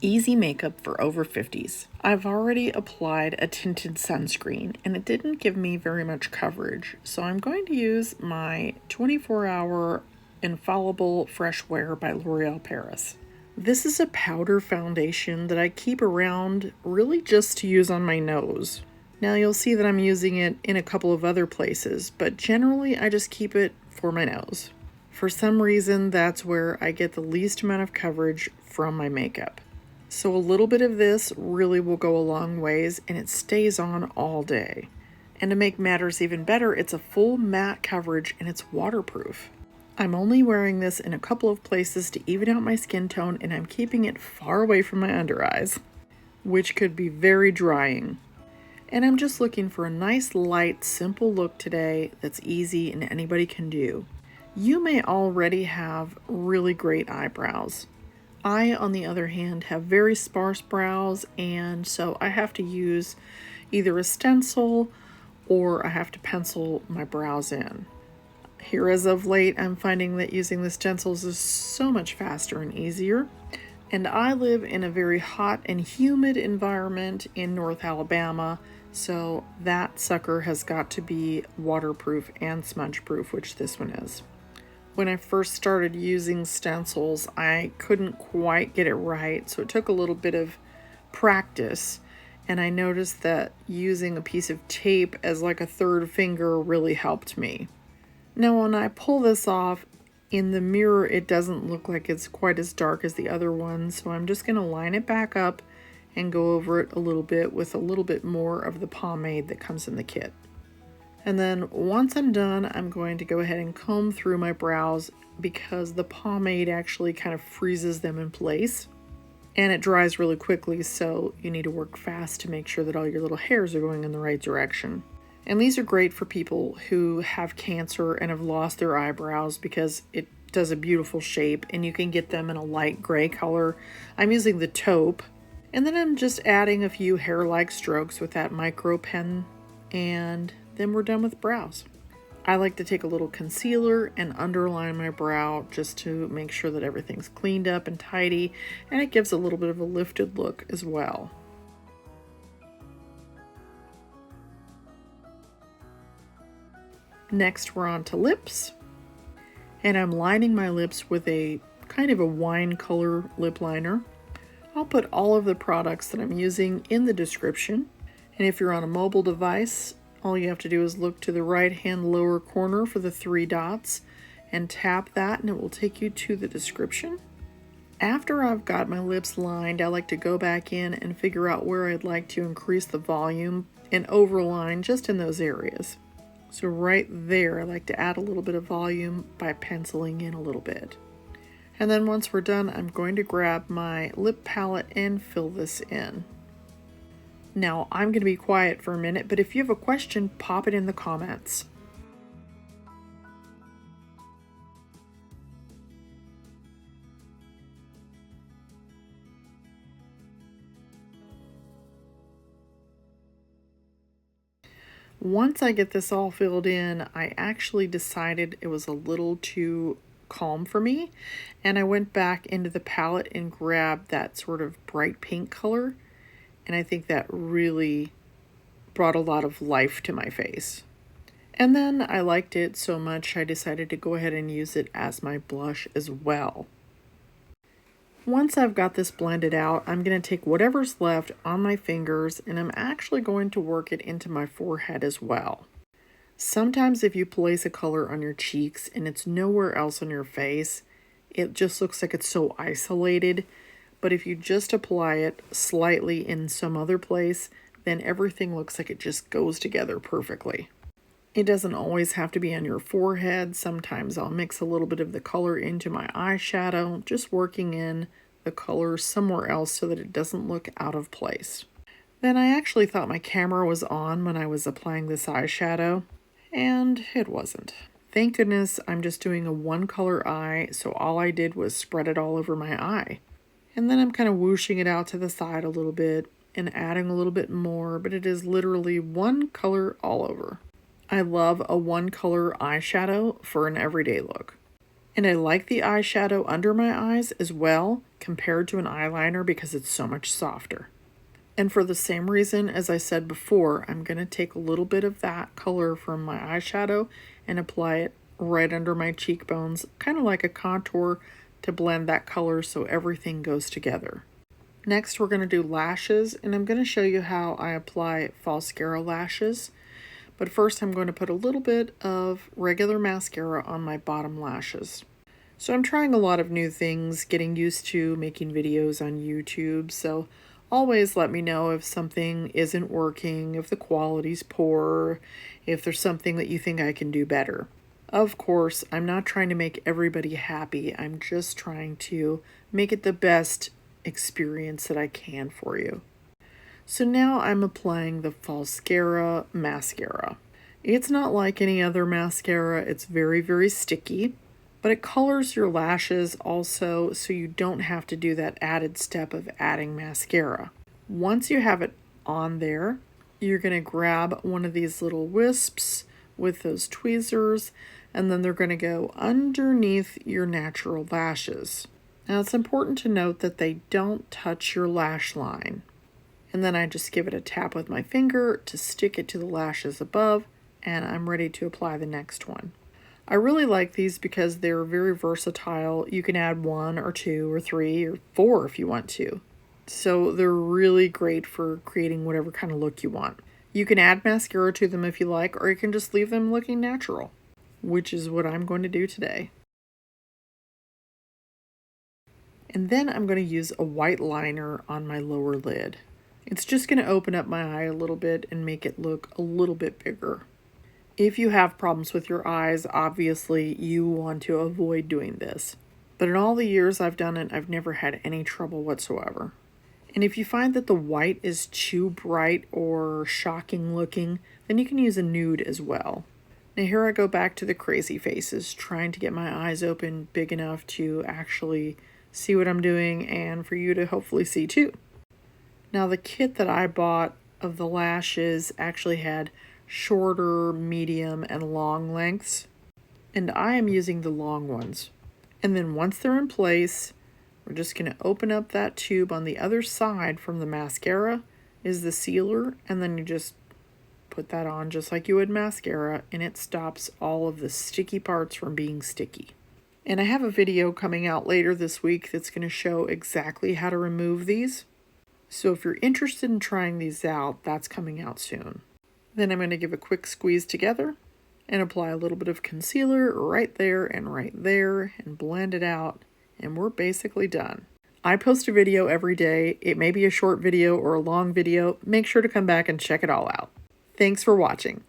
Easy makeup for over 50s. I've already applied a tinted sunscreen and it didn't give me very much coverage, so I'm going to use my 24-hour Infallible Fresh Wear by L'Oreal Paris. This is a powder foundation that I keep around really just to use on my nose. Now you'll see that I'm using it in a couple of other places, but generally I just keep it for my nose. For some reason, that's where I get the least amount of coverage from my makeup. So a little bit of this really will go a long ways, and it stays on all day. And to make matters even better, it's a full matte coverage and it's waterproof. I'm only wearing this in a couple of places to even out my skin tone, and I'm keeping it far away from my under eyes, which could be very drying. And I'm just looking for a nice, light, simple look today that's easy and anybody can do. You may already have really great eyebrows. I, on the other hand, have very sparse brows, and so I have to use either a stencil or I have to pencil my brows in. Here as of late, I'm finding that using the stencils is so much faster and easier. And I live in a very hot and humid environment in North Alabama, so that sucker has got to be waterproof and smudge proof, which this one is. When I first started using stencils, I couldn't quite get it right, so it took a little bit of practice, and I noticed that using a piece of tape as like a third finger really helped me. Now when I pull this off, in the mirror it doesn't look like it's quite as dark as the other one, so I'm just going to line it back up and go over it a little bit with a little bit more of the pomade that comes in the kit. And then once I'm done, I'm going to go ahead and comb through my brows because the pomade actually kind of freezes them in place. And it dries really quickly, so you need to work fast to make sure that all your little hairs are going in the right direction. And these are great for people who have cancer and have lost their eyebrows because it does a beautiful shape and you can get them in a light gray color. I'm using the taupe. And then I'm just adding a few hair-like strokes with that micro pen, and then we're done with brows. I like to take a little concealer and underline my brow just to make sure that everything's cleaned up and tidy, and it gives a little bit of a lifted look as well. Next, we're on to lips, and I'm lining my lips with a kind of a wine color lip liner. I'll put all of the products that I'm using in the description, and if you're on a mobile device, all you have to do is look to the right hand lower corner for the 3 dots and tap that and it will take you to the description. After I've got my lips lined, I like to go back in and figure out where I'd like to increase the volume and overline just in those areas. So right there, I like to add a little bit of volume by penciling in a little bit. And then once we're done, I'm going to grab my lip palette and fill this in. Now, I'm going to be quiet for a minute, but if you have a question, pop it in the comments. Once I get this all filled in, I actually decided it was a little too calm for me, and I went back into the palette and grabbed that sort of bright pink color. And I think that really brought a lot of life to my face. And then I liked it so much I decided to go ahead and use it as my blush as well. Once I've got this blended out, I'm going to take whatever's left on my fingers and I'm actually going to work it into my forehead as well. Sometimes if you place a color on your cheeks and it's nowhere else on your face, it just looks like it's so isolated. But if you just apply it slightly in some other place, then everything looks like it just goes together perfectly. It doesn't always have to be on your forehead. Sometimes I'll mix a little bit of the color into my eyeshadow, just working in the color somewhere else so that it doesn't look out of place. Then I actually thought my camera was on when I was applying this eyeshadow, and it wasn't. Thank goodness I'm just doing a one color eye, so all I did was spread it all over my eye. And then I'm kind of whooshing it out to the side a little bit and adding a little bit more, but it is literally one color all over. I love a one color eyeshadow for an everyday look. And I like the eyeshadow under my eyes as well compared to an eyeliner because it's so much softer. And for the same reason as I said before, I'm going to take a little bit of that color from my eyeshadow and apply it right under my cheekbones, kind of like a contour to blend that color so everything goes together. Next, we're going to do lashes, and I'm going to show you how I apply Foscara lashes. But first, I'm going to put a little bit of regular mascara on my bottom lashes. So I'm trying a lot of new things, getting used to making videos on YouTube, so always let me know if something isn't working, if the quality's poor, if there's something that you think I can do better. Of course, I'm not trying to make everybody happy. I'm just trying to make it the best experience that I can for you. So now I'm applying the Foscara Mascara. It's not like any other mascara. It's very, very sticky, but it colors your lashes also, so you don't have to do that added step of adding mascara. Once you have it on there, you're going to grab one of these little wisps with those tweezers, and then they're going to go underneath your natural lashes. Now it's important to note that they don't touch your lash line. And then I just give it a tap with my finger to stick it to the lashes above, and I'm ready to apply the next one. I really like these because they're very versatile. You can add 1 or 2 or 3 or 4 if you want to. So they're really great for creating whatever kind of look you want. You can add mascara to them if you like, or you can just leave them looking natural, which is what I'm going to do today. And then I'm going to use a white liner on my lower lid. It's just going to open up my eye a little bit and make it look a little bit bigger. If you have problems with your eyes, obviously you want to avoid doing this. But in all the years I've done it, I've never had any trouble whatsoever. And if you find that the white is too bright or shocking looking, then you can use a nude as well. Now here I go back to the crazy faces, trying to get my eyes open big enough to actually see what I'm doing and for you to hopefully see too. Now the kit that I bought of the lashes actually had shorter, medium, and long lengths, and I am using the long ones. And then once they're in place, we're just going to open up that tube. On the other side from the mascara is the sealer, and then you just put that on just like you would mascara, and it stops all of the sticky parts from being sticky. And I have a video coming out later this week that's going to show exactly how to remove these. So if you're interested in trying these out, that's coming out soon. Then I'm going to give a quick squeeze together and apply a little bit of concealer right there and blend it out, and we're basically done. I post a video every day. It may be a short video or a long video. Make sure to come back and check it all out. Thanks for watching.